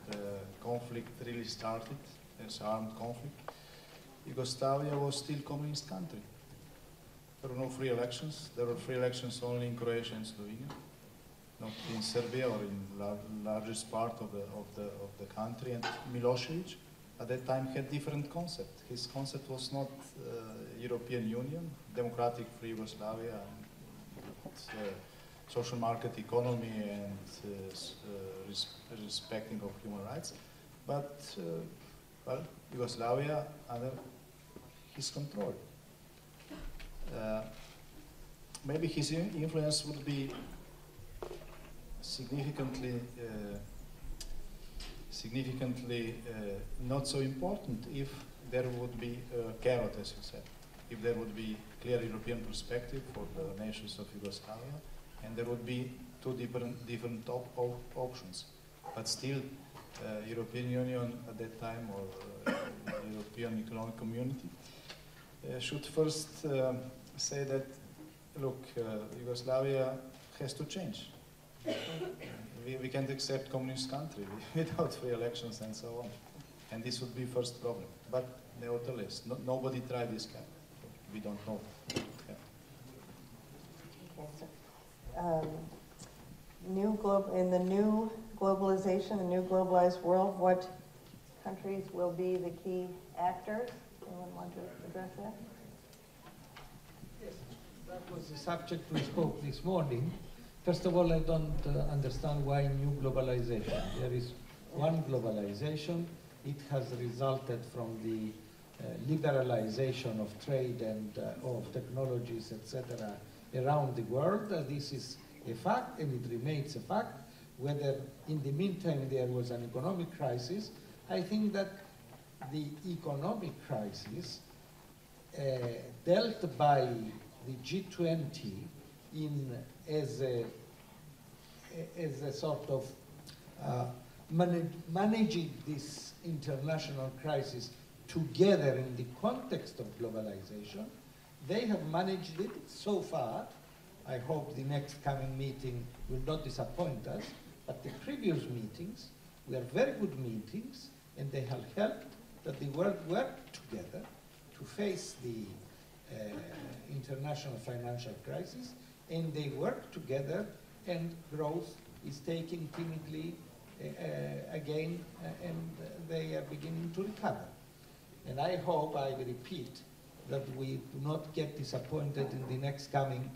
the conflict really started, as armed conflict, Yugoslavia was still a communist country. There were no free elections. There were free elections only in Croatia and Slovenia, not in Serbia or in the largest part of the country. And Milosevic at that time had different concept. His concept was not European Union, democratic free Yugoslavia, and social market economy and respecting of human rights, but well, Yugoslavia under his control. Maybe his influence would be significantly not so important if there would be a carrot, as you said, if there would be clear European perspective for the nations of Yugoslavia, and there would be two different options. But still, European Union at that time, or European Economic Community, should first say that, look, Yugoslavia has to change. We can't accept communist country without free elections and so on. And this would be first problem. But nevertheless, nobody tried this kind. We don't know. Yeah. Okay, so, in the new globalization, the new globalized world, what countries will be the key actors? Anyone want to address that? Yes, that was the subject we spoke this morning. First of all, I don't understand why new globalization. There is one globalization. It has resulted from the liberalization of trade and of technologies, etc., around the world. This is a fact, and it remains a fact. Whether in the meantime there was an economic crisis, I think that the economic crisis dealt by the G20 as a sort of managing this international crisis together in the context of globalization. They have managed it so far. I hope the next coming meeting will not disappoint us, but the previous meetings were very good meetings, and they have helped that the world worked together to face the international financial crisis, and they worked together, and growth is taking timidly again, and they are beginning to recover. And I hope, I repeat, that we do not get disappointed in the next coming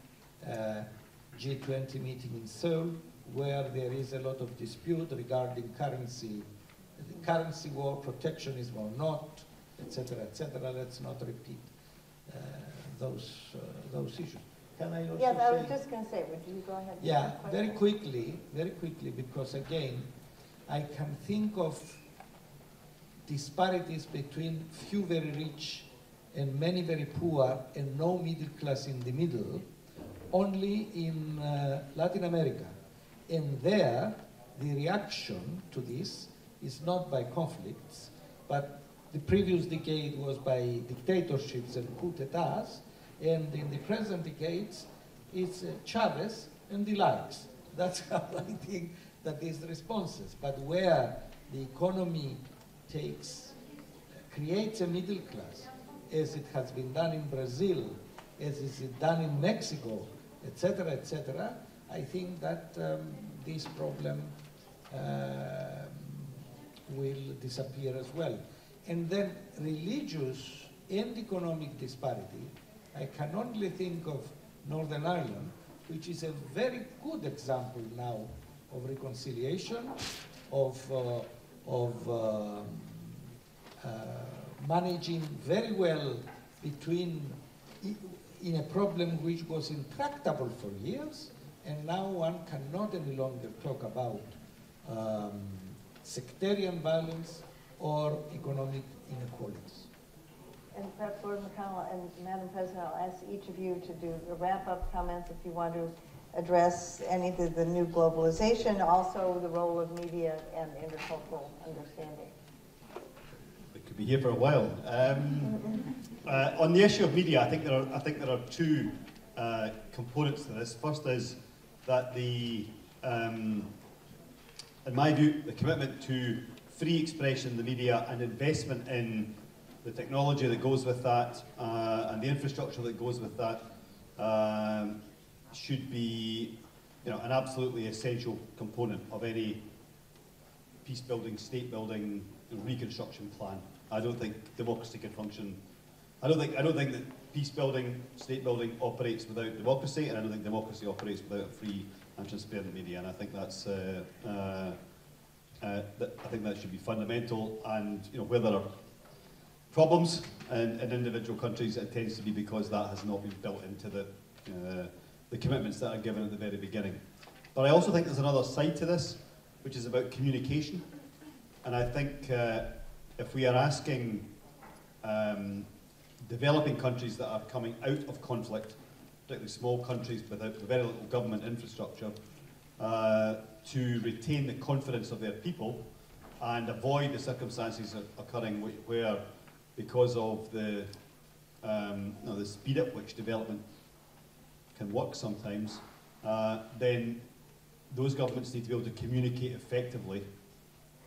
G20 meeting in Seoul, where there is a lot of dispute regarding currency war, protectionism or not, etc., etc. Let's not repeat those issues. Can I also Yes, I was say, just going to say, would you go ahead? and yeah, ask a very question? quickly, because again, I can think of disparities between few very rich and many very poor and no middle class in the middle only in Latin America. And there, the reaction to this is not by conflicts, but the previous decade was by dictatorships and coup d'etats, and in the present decades, it's Chavez and the likes. That's how I think that is the responses. But where the economy creates a middle class, as it has been done in Brazil, as is done in Mexico, etc., I think that this problem will disappear as well. And then religious and economic disparity, I can only think of Northern Ireland, which is a very good example now of reconciliation, of managing very well in a problem which was intractable for years, and now one cannot any longer talk about sectarian violence or economic inequalities. And perhaps Lord McConnell and Madam President, I'll ask each of you to do the wrap-up comments if you want to address anything of the new globalization, also the role of media and intercultural understanding. We could be here for a while. On the issue of media, I think there are two components to this. First is that in my view, the commitment to free expression in the media and investment in the technology that goes with that and the infrastructure that goes with that should be, an absolutely essential component of any peace building, state building, reconstruction plan. I don't think democracy can function. I don't think that peace building, state building operates without democracy, and I don't think democracy operates without a free and transparent media. And I think that's I think that should be fundamental. And where there are problems in individual countries, it tends to be because that has not been built into the commitments that are given at the very beginning. But I also think there's another side to this, which is about communication. And I think if we are asking developing countries that are coming out of conflict, particularly small countries without very little government infrastructure, to retain the confidence of their people and avoid the circumstances occurring where, because of the speed at which development can work sometimes, then those governments need to be able to communicate effectively,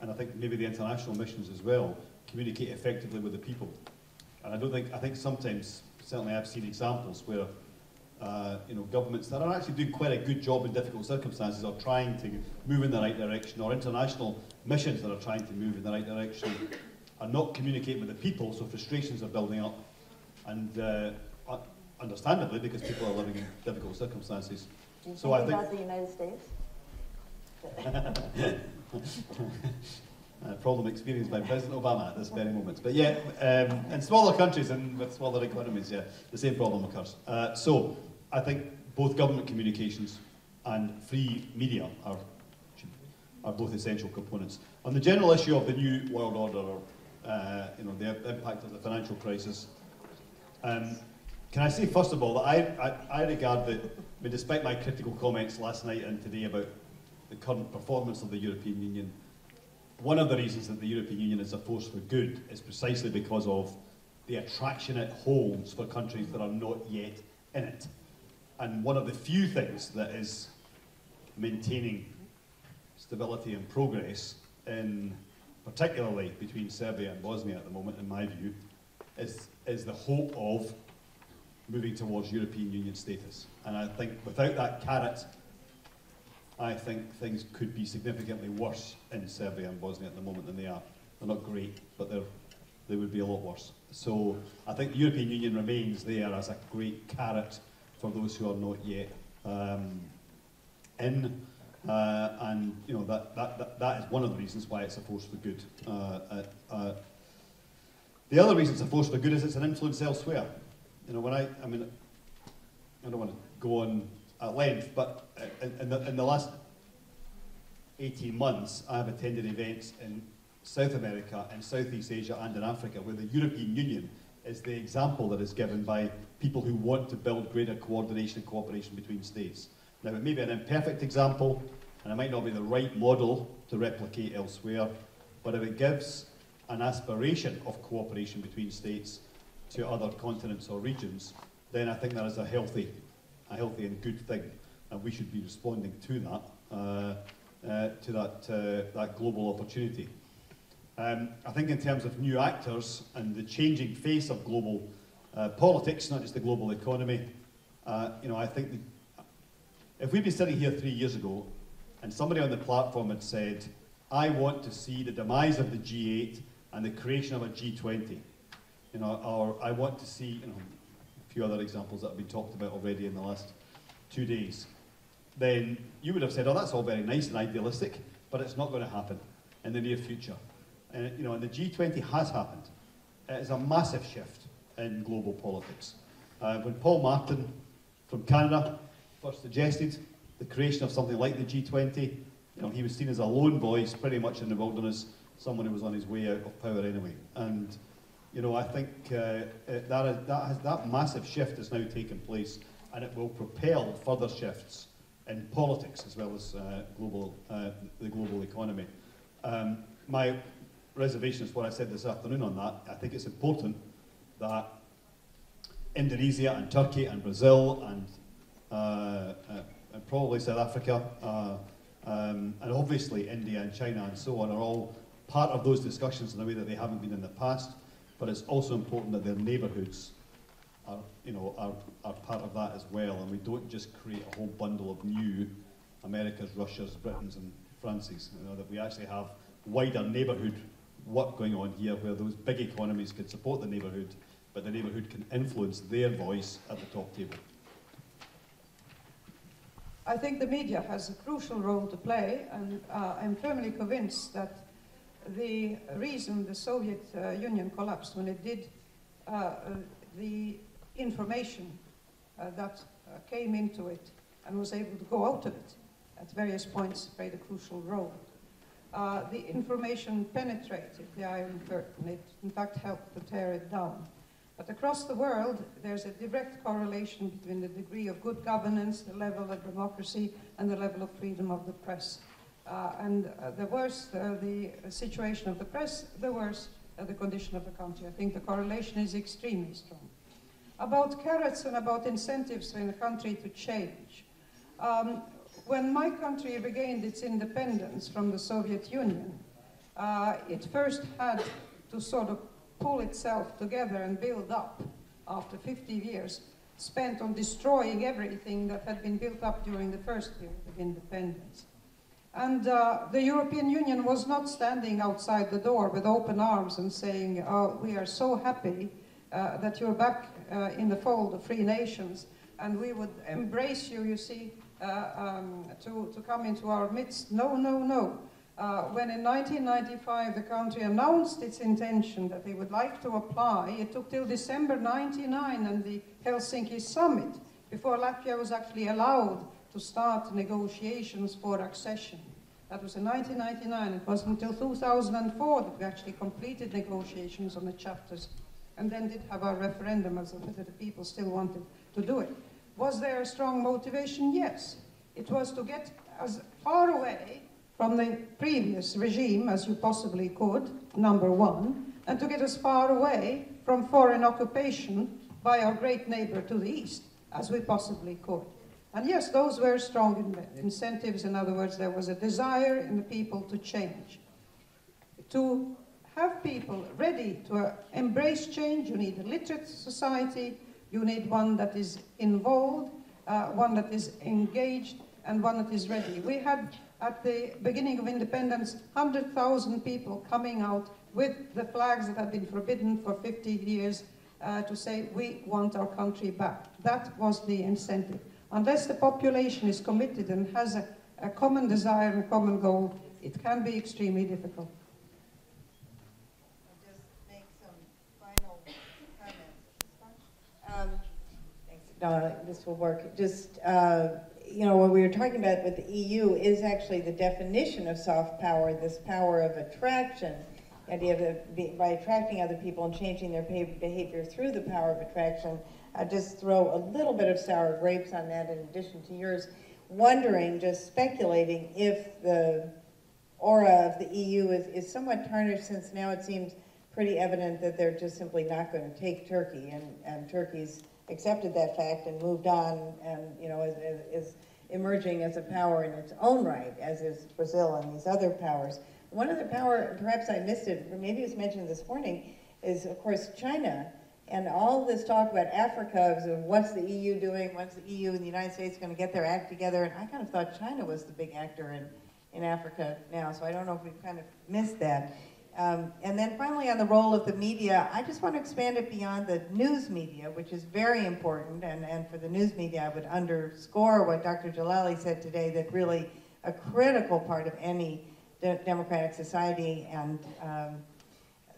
and I think maybe the international missions as well, communicate effectively with the people. And I think sometimes, certainly I've seen examples where governments that are actually doing quite a good job in difficult circumstances are trying to move in the right direction, or international missions that are trying to move in the right direction are not communicating with the people, so frustrations are building up, and understandably, because people are living in difficult circumstances. Do you So I think about the United States? problem experienced by President Obama at this very moment. But yeah, in smaller countries and with smaller economies, yeah, the same problem occurs. So I think both government communications and free media are both essential components. On the general issue of the new world order, or the impact of the financial crisis, can I say first of all that I regard that, despite my critical comments last night and today about the current performance of the European Union, one of the reasons that the European Union is a force for good is precisely because of the attraction it holds for countries that are not yet in it. And one of the few things that is maintaining stability and progress, particularly between Serbia and Bosnia at the moment, in my view, is the hope of moving towards European Union status. And I think without that carrot, I think things could be significantly worse in Serbia and Bosnia at the moment than they are. They're not great, but they would be a lot worse. So I think the European Union remains there as a great carrot for those who are not yet in. And you know that is one of the reasons why it's a force for good. The other reason it's a force for good is it's an influence elsewhere. You know, when I mean, I don't want to go on at length, but in the last 18 months, I've attended events in South America, in Southeast Asia, and in Africa, where the European Union is the example that is given by people who want to build greater coordination and cooperation between states. Now, it may be an imperfect example, and it might not be the right model to replicate elsewhere, but if it gives an aspiration of cooperation between states to other continents or regions, then I think that is a healthy and good thing, and we should be responding to that global opportunity. I think in terms of new actors and the changing face of global politics, not just the global economy, you know, I think if we'd been sitting here 3 years ago and somebody on the platform had said, I want to see the demise of the G8 and the creation of a G20, you know, or I want to see, you know, a few other examples that have been talked about already in the last 2 days, then you would have said, oh, that's all very nice and idealistic, but it's not going to happen in the near future. And, you know, and the G20 has happened. It is a massive shift in global politics. When Paul Martin from Canada first suggested the creation of something like the G20, you know, he was seen as a lone voice pretty much in the wilderness, someone who was on his way out of power anyway. And, you know, I think that massive shift has now taken place, and it will propel further shifts in politics as well as the global economy. My reservation is what I said this afternoon on that. I think it's important that Indonesia and Turkey and Brazil and probably South Africa and obviously India and China and so on are all part of those discussions in a way that they haven't been in the past. But it's also important that their neighbourhoods are part of that as well, and we don't just create a whole bundle of new Americas, Russias, Britons and Frances. You know, that we actually have wider neighbourhood work going on here where those big economies can support the neighbourhood, but the neighbourhood can influence their voice at the top table. I think the media has a crucial role to play, and I'm firmly convinced that the reason the Soviet Union collapsed when it did, the information that came into it and was able to go out of it at various points played a crucial role. The information penetrated the Iron Curtain. It, in fact, helped to tear it down. But across the world, there's a direct correlation between the degree of good governance, the level of democracy, and the level of freedom of the press. The worse the situation of the press, the worse the condition of the country. I think the correlation is extremely strong. About carrots and about incentives in a country to change. When my country regained its independence from the Soviet Union, it first had to sort of pull itself together and build up after 50 years spent on destroying everything that had been built up during the first period of independence. And the European Union was not standing outside the door with open arms and saying, oh, we are so happy that you're back in the fold of free nations, and we would embrace you, you see, to come into our midst. No, no, no. When in 1995 the country announced its intention that they would like to apply, it took till December 99 and the Helsinki summit before Latvia was actually allowed to start negotiations for accession. That was in 1999. It wasn't until 2004 that we actually completed negotiations on the chapters, and then did have our referendum as to whether the people still wanted to do it. Was there a strong motivation? Yes. It was to get as far away from the previous regime as you possibly could, number one, and to get as far away from foreign occupation by our great neighbor to the east as we possibly could. And yes, those were strong incentives. In other words, there was a desire in the people to change. To have people ready to embrace change, you need a literate society, you need one that is involved, one that is engaged, and one that is ready. We had, at the beginning of independence, 100,000 people coming out with the flags that have been forbidden for 50 years to say, we want our country back. That was the incentive. Unless the population is committed and has a common desire and a common goal, it can be extremely difficult. I'll just make some final comments. Thanks. No, this will work. Just, you know, what we were talking about with the EU is actually the definition of soft power, this power of attraction, the idea of by attracting other people and changing their behavior through the power of attraction. I'll just throw a little bit of sour grapes on that in addition to yours, wondering, just speculating, if the aura of the EU is somewhat tarnished, since now it seems pretty evident that they're just simply not going to take Turkey, and Turkey's accepted that fact and moved on, and you know is emerging as a power in its own right, as is Brazil and these other powers. One other power, perhaps I missed it, or maybe it was mentioned this morning, is of course China. And all this talk about Africa, of what's the EU doing, what's the EU and the United States going to get their act together, and I kind of thought China was the big actor in Africa now, so I don't know if we've kind of missed that. And then finally on the role of the media, I just want to expand it beyond the news media, which is very important, and for the news media I would underscore what Dr. Jalali said today, that really a critical part of any democratic society, and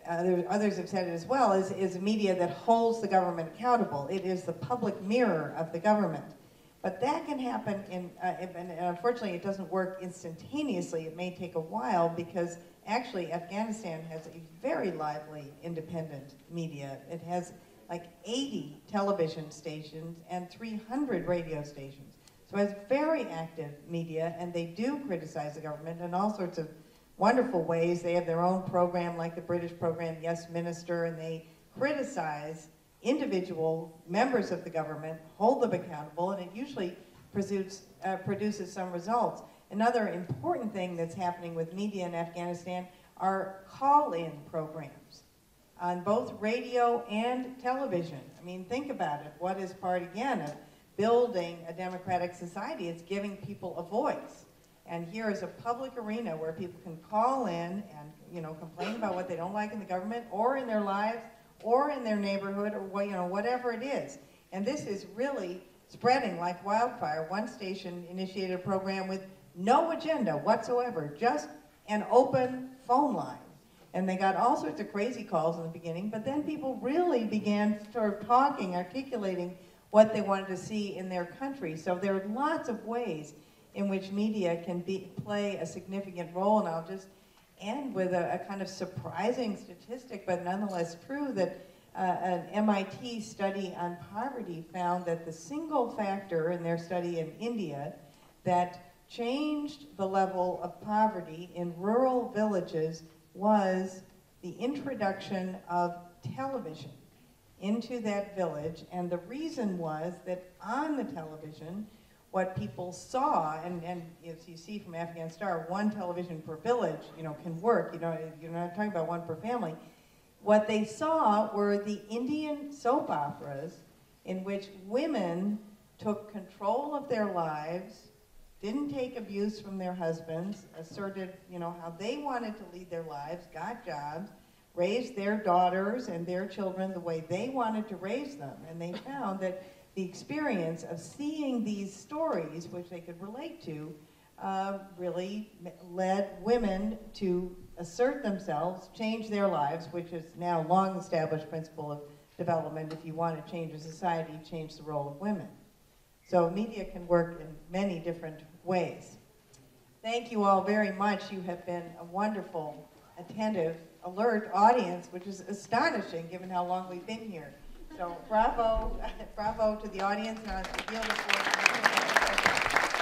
others have said it as well, is a media that holds the government accountable. It is the public mirror of the government. But that can happen, and unfortunately it doesn't work instantaneously. It may take a while, because actually Afghanistan has a very lively independent media. It has like 80 television stations and 300 radio stations. So it has very active media, and they do criticize the government in all sorts of wonderful ways. They have their own program, like the British program, Yes Minister, and they criticize individual members of the government, hold them accountable, and it usually produces some results. Another important thing that's happening with media in Afghanistan are call-in programs on both radio and television. I mean, think about it. What is part, again, of building a democratic society? It's giving people a voice. And here is a public arena where people can call in and, you know, complain about what they don't like in the government or in their lives or in their neighborhood, or, you know, whatever it is. And this is really spreading like wildfire. One station initiated a program with no agenda whatsoever, just an open phone line. And they got all sorts of crazy calls in the beginning, but then people really began sort of talking, articulating what they wanted to see in their country. So there are lots of ways in which media can play a significant role. And I'll just end with a kind of surprising statistic, but nonetheless true, that an MIT study on poverty found that the single factor in their study in India that changed the level of poverty in rural villages was the introduction of television into that village. And the reason was that on the television, what people saw, and as you see from Afghan Star, one television per village, you know, can work. You know, you're not talking about one per family. What they saw were the Indian soap operas in which women took control of their lives, didn't take abuse from their husbands, asserted, you know, how they wanted to lead their lives, got jobs, raised their daughters and their children the way they wanted to raise them. And they found that the experience of seeing these stories, which they could relate to, really led women to assert themselves, change their lives, which is now a long-established principle of development. If you want to change a society, change the role of women. So media can work in many different ways. Thank you all very much. You have been a wonderful, attentive, alert audience, which is astonishing given how long we've been here. So bravo, bravo to the audience, and I'll yield the floor.